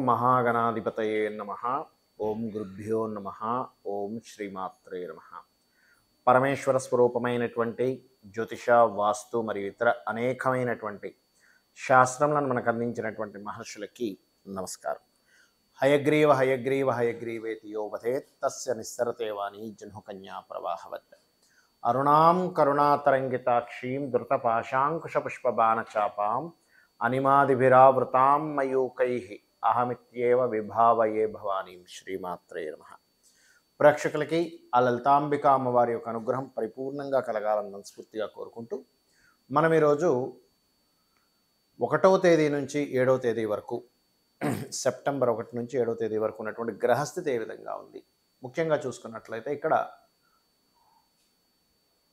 మహాగణాధిపతయే నమః. ఓం గురుభ్యో నమః. ఓం శ్రీమాత్రే నమః. పరమేశ్వర స్వరూపమైనటువంటి జ్యోతిష, వాస్తు మరియు ఇతర అనేకమైనటువంటి శాస్త్రములను మనకు అందించినటువంటి మహర్షులకి నమస్కారం. హయగ్రీవ హయగ్రీవ హయగ్రీవేతి యో వదేత్ తస్య నిస్సరతే వాణి జహ్నుకన్యా ప్రవాహవత్. అరుణాం కరుణాతరంగితాక్షీం ధృతపాశాంకుశపుష్పబాణచాపాం అనిమాదిభిరావృతాం మయూకైః అహమిత్యేవ విభావయే భవానీం. శ్రీమాత్రే నమః. ప్రేక్షకులకి ఆ లలితాంబిక అమ్మవారి యొక్క అనుగ్రహం పరిపూర్ణంగా కలగాలని మనస్ఫూర్తిగా కోరుకుంటూ మనం ఈరోజు 1వ తేదీ నుంచి 7వ తేదీ వరకు, సెప్టెంబర్ 1 నుంచి 7వ తేదీ వరకు ఉన్నటువంటి గ్రహస్థితి ఏ విధంగా ఉంది, ముఖ్యంగా చూసుకున్నట్లయితే ఇక్కడ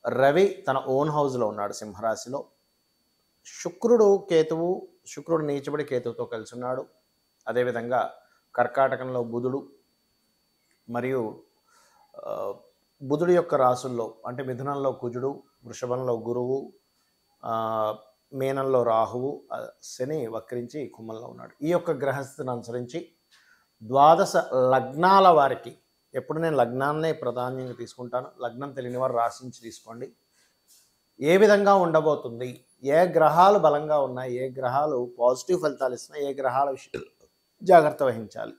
రవి తన ఓన్ హౌస్లో ఉన్నాడు, సింహరాశిలో. శుక్రుడు నీచబడి కేతువుతో కలిసి ఉన్నాడు. అదేవిధంగా కర్కాటకంలో బుధుడు మరియు బుధుడి యొక్క రాసుల్లో అంటే మిథునంలో కుజుడు, వృషభంలో గురువు, మీనంలో రాహువు, శని వక్రించి కుంభంలో ఉన్నాడు. ఈ యొక్క గ్రహస్థితిని అనుసరించి 12 లగ్నాల వారికి, ఎప్పుడు నేను లగ్నాన్నే ప్రాధాన్యంగా తీసుకుంటాను, లగ్నం తెలియని వారు రాశించి తీసుకోండి, ఏ విధంగా ఉండబోతుంది, ఏ గ్రహాలు బలంగా ఉన్నాయి, ఏ గ్రహాలు పాజిటివ్ ఫలితాలు ఇస్తున్నాయి, ఏ గ్రహాల విషయాలు జాగ్రత్త వహించాలి,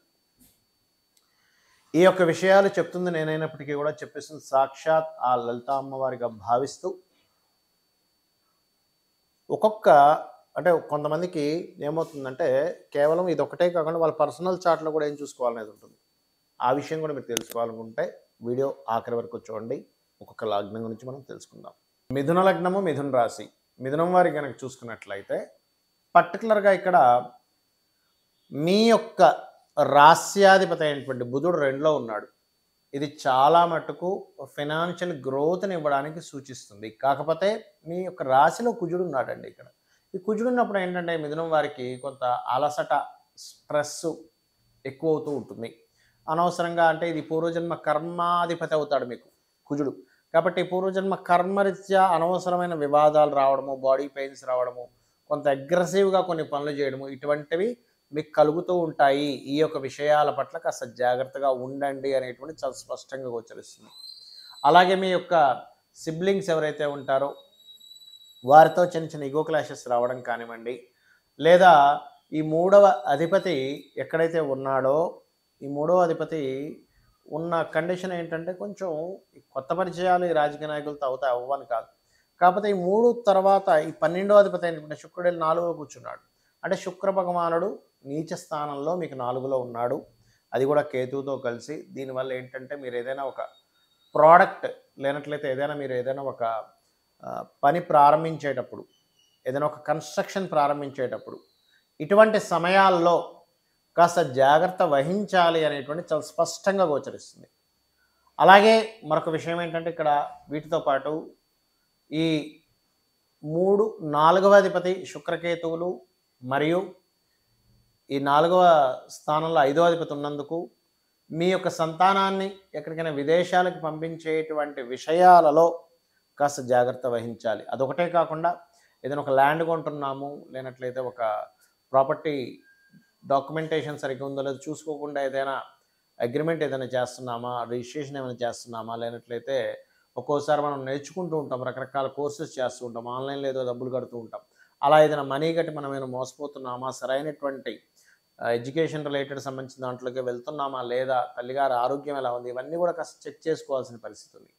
ఈ యొక్క విషయాలు చెప్తుంది నేనైనప్పటికీ కూడా చెప్పేస్తుంది సాక్షాత్ ఆ లలితా అమ్మవారిగా భావిస్తూ అంటే కొంతమందికి ఏమవుతుందంటే కేవలం ఇది ఒకటే కాకుండా వాళ్ళ పర్సనల్ చార్ట్లో కూడా ఏం చూసుకోవాలనేది ఉంటుంది. ఆ విషయం కూడా మీరు తెలుసుకోవాలనుకుంటే వీడియో ఆఖరి వరకు చూడండి. ఒక్కొక్క లగ్నం గురించి మనం తెలుసుకుందాం. మిథున లగ్నము, మిథున రాశి. మిథునం వారికి కనుక చూసుకున్నట్లయితే పర్టికులర్గా ఇక్కడ మీ యొక్క రాస్యాధిపతి అయినటువంటి బుధుడు 2లో ఉన్నాడు. ఇది చాలా మటుకు ఫైనాన్షియల్ గ్రోత్ని ఇవ్వడానికి సూచిస్తుంది. కాకపోతే మీ యొక్క రాశిలో కుజుడు ఉన్నాడండి. ఇక్కడ ఈ కుజుడు ఉన్నప్పుడు ఏంటంటే మిథునం వారికి కొంత అలసట, స్ట్రెస్ ఎక్కువ అవుతూ ఉంటుంది. అనవసరంగా అంటే ఇది పూర్వజన్మ కర్మాధిపతి అవుతాడు మీకు కుజుడు. కాబట్టి పూర్వజన్మ కర్మరీత్యా అనవసరమైన వివాదాలు రావడము, బాడీ పెయిన్స్ రావడము, కొంత అగ్రెసివ్గా కొన్ని పనులు చేయడము, ఇటువంటివి మీకు కలుగుతూ ఉంటాయి. ఈ యొక్క విషయాల పట్ల కాస్త జాగ్రత్తగా ఉండండి అనేటువంటి చాలా స్పష్టంగా గోచరిస్తుంది. అలాగే మీ యొక్క సిబ్లింగ్స్ ఎవరైతే ఉంటారో వారితో చిన్న చిన్న ఈగో క్లాషెస్ రావడం కానివ్వండి, లేదా ఈ 3వ అధిపతి ఎక్కడైతే ఉన్నాడో ఈ 3వ అధిపతి ఉన్న కండిషన్ ఏంటంటే కొంచెం కొత్త పరిచయాలు ఈ రాజకీయ నాయకులతో అవుతాయి, అవ్వని కాదు. కాకపోతే ఈ 3 తర్వాత ఈ 12వ అధిపతి అయినటువంటి శుక్రుడు 4లో కూర్చున్నాడు. అంటే శుక్ర భగవానుడు నీచ స్థానంలో మీకు 4లో ఉన్నాడు, అది కూడా కేతువుతో కలిసి. దీనివల్ల ఏంటంటే మీరు ఏదైనా ఒక ప్రోడక్ట్ లేనట్లయితే మీరు ఏదైనా ఒక పని ప్రారంభించేటప్పుడు, ఏదైనా ఒక కన్స్ట్రక్షన్ ప్రారంభించేటప్పుడు ఇటువంటి సమయాల్లో కాస్త జాగ్రత్త వహించాలి అనేటువంటి చాలా స్పష్టంగా గోచరిస్తుంది. అలాగే మరొక విషయం ఏంటంటే ఇక్కడ వీటితో పాటు ఈ 3, 4వ అధిపతి శుక్రకేతువులు మరియు ఈ 4వ స్థానంలో 5వ అధిపతి ఉన్నందుకు మీ యొక్క సంతానాన్ని ఎక్కడికైనా విదేశాలకు పంపించేటువంటి విషయాలలో కాస్త జాగ్రత్త వహించాలి. అదొకటే కాకుండా ఏదైనా ఒక ల్యాండ్ కొంటున్నాము, లేనట్లయితే ఒక ప్రాపర్టీ డాక్యుమెంటేషన్ సరిగ్గా ఉందో లేదో చూసుకోకుండా ఏదైనా అగ్రిమెంట్ ఏదైనా చేస్తున్నామా, రిజిస్ట్రేషన్ ఏమైనా చేస్తున్నామా, లేనట్లయితే ఒక్కోసారి మనం నేర్చుకుంటూ ఉంటాం, రకరకాల కోర్సెస్ చేస్తూ ఉంటాం, ఆన్లైన్లో ఏదో డబ్బులు కడుతూ ఉంటాం. అలా ఏదైనా మనీ కట్టి మనం ఏమైనా మోసపోతున్నామా, సరైనటువంటి ఎడ్యుకేషన్ రిలేటెడ్ సంబంధించిన దాంట్లోకి వెళ్తున్నామా లేదా, తల్లిగారి ఆరోగ్యం ఎలా ఉంది, ఇవన్నీ కూడా కాస్త చెక్ చేసుకోవాల్సిన పరిస్థితి ఉంది.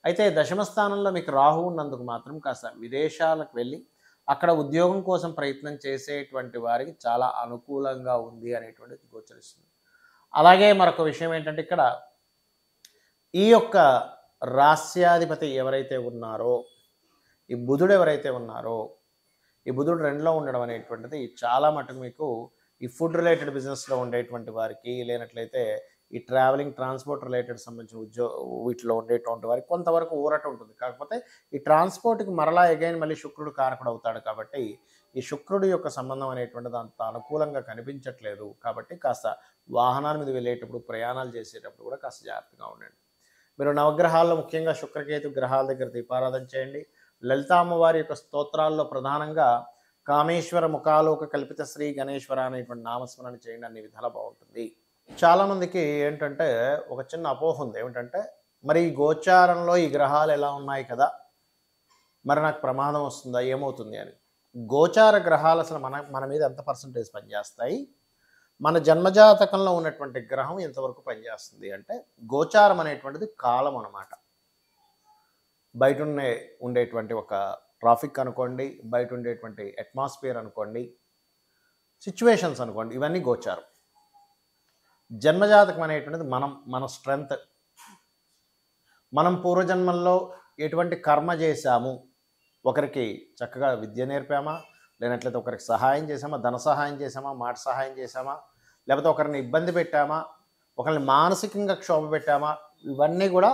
అయితే దశమ స్థానంలో మీకు రాహు ఉన్నందుకు మాత్రం కాస్త విదేశాలకు వెళ్ళి అక్కడ ఉద్యోగం కోసం ప్రయత్నం చేసేటువంటి వారికి చాలా అనుకూలంగా ఉంది అనేటువంటిది గోచరిస్తుంది. అలాగే మరొక విషయం ఏంటంటే ఇక్కడ ఈ యొక్క రాస్యాధిపతి ఎవరైతే ఉన్నారో, ఈ బుధుడు ఎవరైతే ఉన్నారో, ఈ బుధుడు 2లో ఉండడం అనేటువంటిది చాలా మటుకు మీకు ఈ ఫుడ్ రిలేటెడ్ బిజినెస్లో ఉండేటువంటి వారికి, లేనట్లయితే ఈ ట్రావెలింగ్ ట్రాన్స్పోర్ట్ రిలేటెడ్ సంబంధించిన వీటిలో ఉండేటువంటి వారికి కొంతవరకు ఊరట ఉంటుంది. కాకపోతే ఈ ట్రాన్స్పోర్ట్కి మళ్ళీ శుక్రుడు కారకుడు అవుతాడు. కాబట్టి ఈ శుక్రుడి యొక్క సంబంధం అనేటువంటిది అంత అనుకూలంగా కనిపించట్లేదు. కాబట్టి కాస్త వాహనాల మీద వెళ్ళేటప్పుడు, ప్రయాణాలు చేసేటప్పుడు కూడా కాస్త జాగ్రత్తగా ఉండండి. మీరు నవగ్రహాల్లో ముఖ్యంగా శుక్రకేతు గ్రహాల దగ్గర దీపారాధన చేయండి. లలితా అమ్మవారి యొక్క స్తోత్రాల్లో ప్రధానంగా కామేశ్వర ముఖాలోక కల్పిత శ్రీ గణేశ్వర అనేటువంటి నామస్మరణ చేయండి, అన్ని విధాలా బాగుంటుంది. చాలామందికి ఏంటంటే ఒక చిన్న అపోహ ఉంది. ఏమిటంటే మరి ఈ గోచారంలో ఈ గ్రహాలు ఎలా ఉన్నాయి కదా, మరి నాకు ప్రమాదం వస్తుందా, ఏమవుతుంది అని. గోచార గ్రహాలు అసలు మన మీద ఎంత పర్సంటేజ్ పనిచేస్తాయి, మన జన్మజాతకంలో ఉన్నటువంటి గ్రహం ఎంతవరకు పనిచేస్తుంది అంటే, గోచారం అనేటువంటిది కాలం అన్నమాట. బయట ఉండేటువంటి ఒక ట్రాఫిక్ అనుకోండి, బయట ఉండేటువంటి అట్మాస్ఫియర్ అనుకోండి, సిచ్యువేషన్స్ అనుకోండి, ఇవన్నీ గోచారం. జన్మజాతకం అనేటువంటిది మన స్ట్రెంగ్త్, మనం పూర్వజన్మల్లో ఎటువంటి కర్మ చేశాము, ఒకరికి చక్కగా విద్య నేర్పామా, లేనట్లయితే ఒకరికి సహాయం చేసామా, ధన సహాయం చేసామా, మాట సహాయం చేసామా, లేకపోతే ఒకరిని ఇబ్బంది పెట్టామా, ఒకరిని మానసికంగా క్షోభ పెట్టామా, ఇవన్నీ కూడా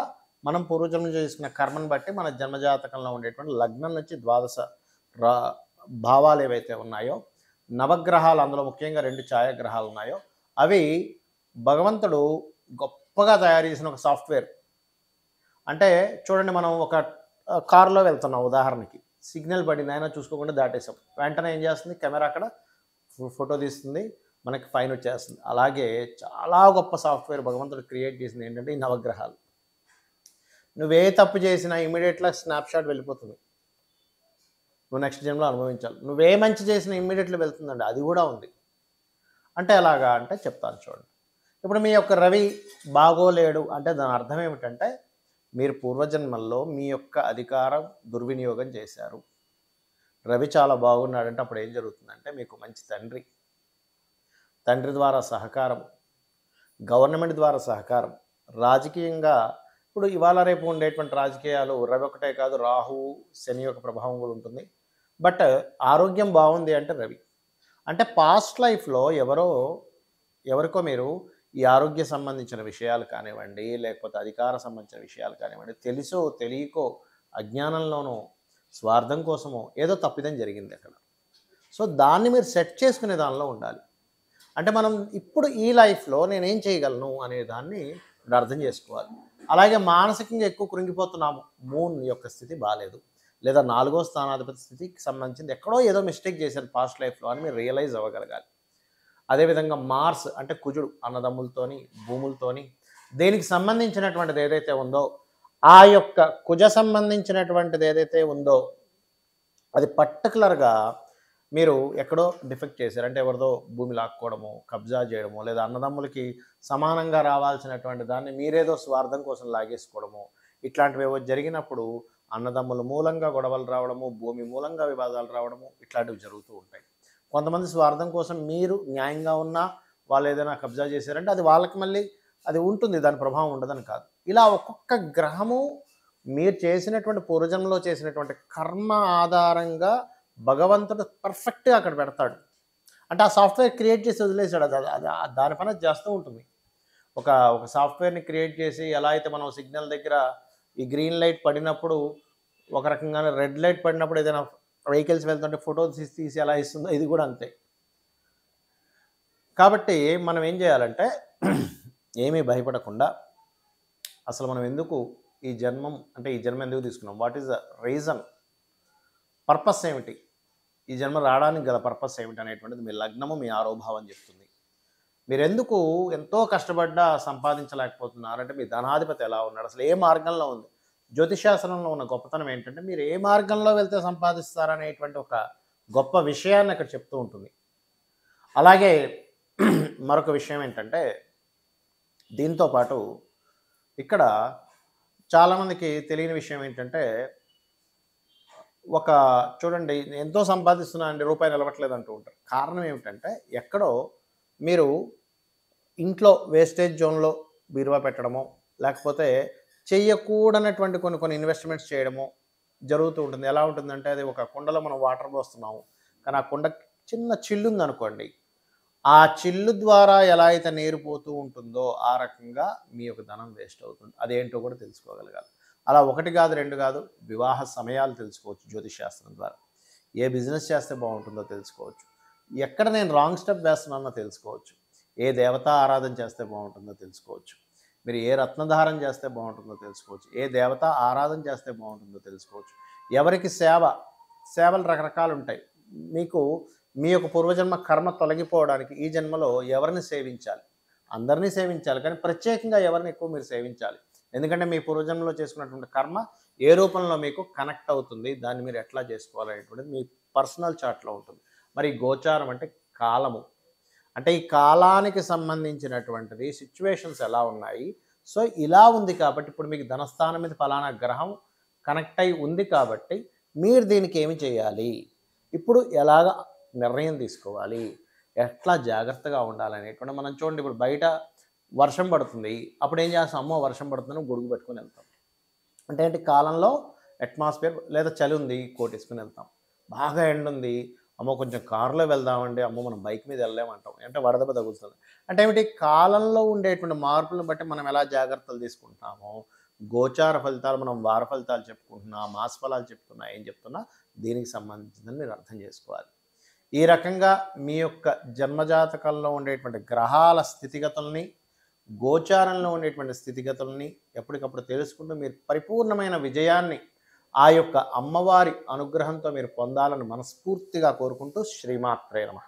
మనం పూర్వజన్మ చేసుకున్న కర్మను బట్టి మన జన్మజాతకంలో ఉండేటువంటి లగ్నం నుంచి ద్వాదశ భావాలు ఏవైతే ఉన్నాయో, నవగ్రహాలు, అందులో ముఖ్యంగా 2 ఛాయాగ్రహాలు ఉన్నాయో, అవి భగవంతుడు గొప్పగా తయారు చేసిన ఒక సాఫ్ట్వేర్. అంటే చూడండి, మనం ఒక కారులో వెళ్తున్నాం, ఉదాహరణకి సిగ్నల్ పడింది, అయినా చూసుకోకుండా దాటేసాం, వెంటనే ఏం చేస్తుంది, కెమెరా అక్కడ ఫోటో తీస్తుంది, మనకి ఫైన్ వచ్చేస్తుంది. అలాగే చాలా గొప్ప సాఫ్ట్వేర్ భగవంతుడు క్రియేట్ చేసింది ఏంటంటే ఈ నవగ్రహాలు. నువ్వే తప్పు చేసినా ఇమీడియట్గా స్నాప్షాట్ వెళ్ళిపోతుంది, నువ్వు నెక్స్ట్ జన్మలో అనుభవించాలి. నువ్వే మంచి చేసినా ఇమ్మీడియట్లీ వెళ్తుందండి, అది కూడా ఉంది. అంటే ఎలాగా అంటే చెప్తాను చూడండి. ఇప్పుడు మీ యొక్క రవి బాగోలేడు అంటే దాని అర్థం ఏమిటంటే, మీరు పూర్వజన్మల్లో మీ యొక్క అధికారం దుర్వినియోగం చేశారు. రవి చాలా బాగున్నాడంటే అప్పుడు ఏం జరుగుతుందంటే, మీకు మంచి తండ్రి ద్వారా సహకారం, గవర్నమెంట్ ద్వారా సహకారం, రాజకీయంగా ఇప్పుడు ఇవాళ రేపు ఉండేటువంటి రాజకీయాలు రవి ఒకటే కాదు, రాహువు శని యొక్క ప్రభావం కూడా ఉంటుంది. బట్ ఆరోగ్యం బాగుంది అంటే రవి. అంటే పాస్ట్ లైఫ్లో ఎవరికో మీరు ఈ ఆరోగ్య సంబంధించిన విషయాలు కానివ్వండి, లేకపోతే అధికార సంబంధించిన విషయాలు కానివ్వండి, తెలుసో తెలియకో అజ్ఞానంలోనో స్వార్థం కోసమో ఏదో తప్పిదం జరిగింది అక్కడ. సో దాన్ని మీరు సెట్ చేసుకునే దానిలో ఉండాలి. అంటే మనం ఇప్పుడు ఈ లైఫ్లో నేనేం చేయగలను అనే దాన్ని మీరు అర్థం చేసుకోవాలి. అలాగే మానసికంగా ఎక్కువ కృంగిపోతున్నాము, మూన్ యొక్క స్థితి బాగాలేదు, లేదా 4వ స్థానాధిపతి స్థితికి సంబంధించింది ఎక్కడో ఏదో మిస్టేక్ చేశారు పాస్ట్ లైఫ్లో అని మీరు రియలైజ్ అవ్వగలగాలి. అదేవిధంగా మార్స్ అంటే కుజుడు, అన్నదమ్ములతోని, భూములతోని, దేనికి సంబంధించినటువంటిది ఏదైతే ఉందో ఆ యొక్క కుజ సంబంధించినటువంటిది ఏదైతే ఉందో అది పర్టికులర్గా మీరు ఎక్కడో డిఫెక్ట్ చేశారు. అంటే ఎవరిదో భూమి లాక్కోవడము, కబ్జా చేయడము, లేదా అన్నదమ్ములకి సమానంగా రావాల్సినటువంటి దాన్ని మీరేదో స్వార్థం కోసం లాగేసుకోవడము, ఇట్లాంటివి ఏవో జరిగినప్పుడు అన్నదమ్ముల మూలంగా గొడవలు రావడము, భూమి మూలంగా వివాదాలు రావడము, ఇట్లాంటివి జరుగుతూ ఉంటాయి. కొంతమంది స్వార్థం కోసం మీరు న్యాయంగా ఉన్నా వాళ్ళు ఏదైనా కబ్జా చేశారంటే అది వాళ్ళకి మళ్ళీ అది ఉంటుంది, దాని ప్రభావం ఉండదని కాదు. ఇలా ఒక్కొక్క గ్రహము మీరు చేసినటువంటి పూర్వజన్మలో చేసినటువంటి కర్మ ఆధారంగా భగవంతుడు పర్ఫెక్ట్గా అక్కడ పెడతాడు. అంటే ఆ సాఫ్ట్వేర్ క్రియేట్ చేసి వదిలేశాడు, అది దాని పని చేస్తూ ఉంటుంది. ఒక సాఫ్ట్వేర్ని క్రియేట్ చేసి ఎలా అయితే మనం సిగ్నల్ దగ్గర ఈ గ్రీన్ లైట్ పడినప్పుడు ఒక రకంగానే రెడ్ లైట్ పడినప్పుడు ఏదైనా వెహికల్స్ వెళ్తుంటే ఫోటోస్ తీసి ఎలా ఇస్తుందో ఇది కూడా అంతే. కాబట్టి మనం ఏం చేయాలంటే ఏమీ భయపడకుండా అసలు మనం ఎందుకు ఈ జన్మ ఎందుకు తీసుకున్నాం, what is the reason, purpose ఏమిటి, ఈ జన్మ రావడానికి గల పర్పస్ ఏమిటి అనేటువంటిది మీ లగ్నము మీ ఆరోభావం చెప్తుంది. మీరు ఎందుకు ఎంతో కష్టపడ్డా సంపాదించలేకపోతున్నారంటే మీ ధనాధిపతి ఎలా ఉన్నాడు, అసలు ఏ మార్గంలో ఉంది. జ్యోతిషాస్త్రంలో ఉన్న గొప్పతనం ఏంటంటే మీరు ఏ మార్గంలో వెళ్తే సంపాదిస్తారనేటువంటి ఒక గొప్ప విషయాన్ని అక్కడ చెప్తూ ఉంటుంది. అలాగే మరొక విషయం ఏంటంటే, దీంతోపాటు ఇక్కడ చాలామందికి తెలియని విషయం ఏంటంటే, చూడండి ఎంతో సంపాదిస్తున్నా అండి, రూపాయి నిలవట్లేదు అంటూ ఉంటారు. కారణం ఏమిటంటే ఎక్కడో మీరు ఇంట్లో వేస్టేజ్ జోన్లో బీరువా పెట్టడమో, లేకపోతే చెయ్యకూడనటువంటి కొన్ని ఇన్వెస్ట్మెంట్స్ చేయడమో జరుగుతూ ఉంటుంది. ఎలా ఉంటుందంటే, అది ఒక కుండలో మనం వాటర్ పోస్తున్నాము, కానీ ఆ కుండ చిన్న చిల్లు ఉందనుకోండి, ఆ చిల్లు ద్వారా ఎలా అయితే నీరు పోతూ ఉంటుందో ఆ రకంగా మీ యొక్క ధనం వేస్ట్ అవుతుంది. అదేంటో కూడా తెలుసుకోగలగాలి. అలా 1 కాదు 2 కాదు, వివాహ సమయాలు తెలుసుకోవచ్చు జ్యోతిషాస్త్రం ద్వారా. ఏ బిజినెస్ చేస్తే బాగుంటుందో తెలుసుకోవచ్చు, ఎక్కడ నేను రాంగ్ స్టెప్ వేస్తున్నానో తెలుసుకోవచ్చు, ఏ దేవతా ఆరాధన చేస్తే బాగుంటుందో తెలుసుకోవచ్చు, మీరు ఏ రత్నధారం చేస్తే బాగుంటుందో తెలుసుకోవచ్చు, ఏ దేవతా ఆరాధన చేస్తే బాగుంటుందో తెలుసుకోవచ్చు. ఎవరికి సేవలు రకరకాలు ఉంటాయి. మీకు మీ యొక్క పూర్వజన్మ కర్మ తొలగిపోవడానికి ఈ జన్మలో ఎవరిని సేవించాలి? అందరినీ సేవించాలి, కానీ ప్రత్యేకంగా ఎవరిని ఎక్కువ మీరు సేవించాలి. ఎందుకంటే మీ పూర్వజన్మలో చేసుకున్నటువంటి కర్మ ఏ రూపంలో మీకు కనెక్ట్ అవుతుంది, దాన్ని మీరు ఎట్లా చేసుకోవాలనేటువంటిది మీ పర్సనల్ చార్ట్‌లో ఉంటుంది. మరి గోచారం అంటే కాలము. అంటే ఈ కాలానికి సంబంధించినటువంటిది సిట్యుయేషన్స్ ఎలా ఉన్నాయి? సో, ఇలా ఉంది కాబట్టి ఇప్పుడు మీకు ధనస్థానం మీద ఫలానా గ్రహం కనెక్ట్ అయ్యి ఉంది కాబట్టి మీరు దీనికి ఏమి చేయాలి? ఇప్పుడు ఎలాగ నిర్ణయం తీసుకోవాలి? ఎట్లా జాగ్రత్తగా ఉండాలనేటువంటి మనం చూడండి, ఇప్పుడు బయట వర్షం పడుతుంది. అప్పుడు ఏం చేస్తాం? అమ్మో! వర్షం పడుతుందని గొడుగు పెట్టుకొని వెళ్తాం. అంటే ఏంటి, కాలంలో అట్మాస్ఫియర్ లేదా చలి ఉంది కోటేసుకొని వెళ్తాం. బాగా ఎండుంది, అమ్మో కొంచెం కారులో వెళ్దామండి, అమ్మో మనం బైక్ మీద వెళ్ళలేమంటాం. అంటే వడదెబ్బ తగులుతుంది. అంటే ఏమిటి, కాలంలో ఉండేటువంటి మార్పులను బట్టి మనం ఎలా జాగ్రత్తలు తీసుకుంటామో, గోచార ఫలితాలు మనం వార ఫలితాలు చెప్పుకుంటున్నా, మాస ఫలాలు చెప్తున్నా, ఏం చెప్తున్నా దీనికి సంబంధించిందని మీరు అర్థం చేసుకోవాలి. ఈ రకంగా మీ యొక్క జన్మజాతకంలో ఉండేటువంటి గ్రహాల స్థితిగతుల్ని, గోచారంలో ఉండేటువంటి స్థితిగతుల్ని ఎప్పటికప్పుడు తెలుసుకుంటూ మీరు పరిపూర్ణమైన విజయాన్ని ఆ యొక్క అమ్మవారి అనుగ్రహంతో మీరు పొందాలని మనస్ఫూర్తిగా కోరుకుంటూ శ్రీమాత్రే నమః.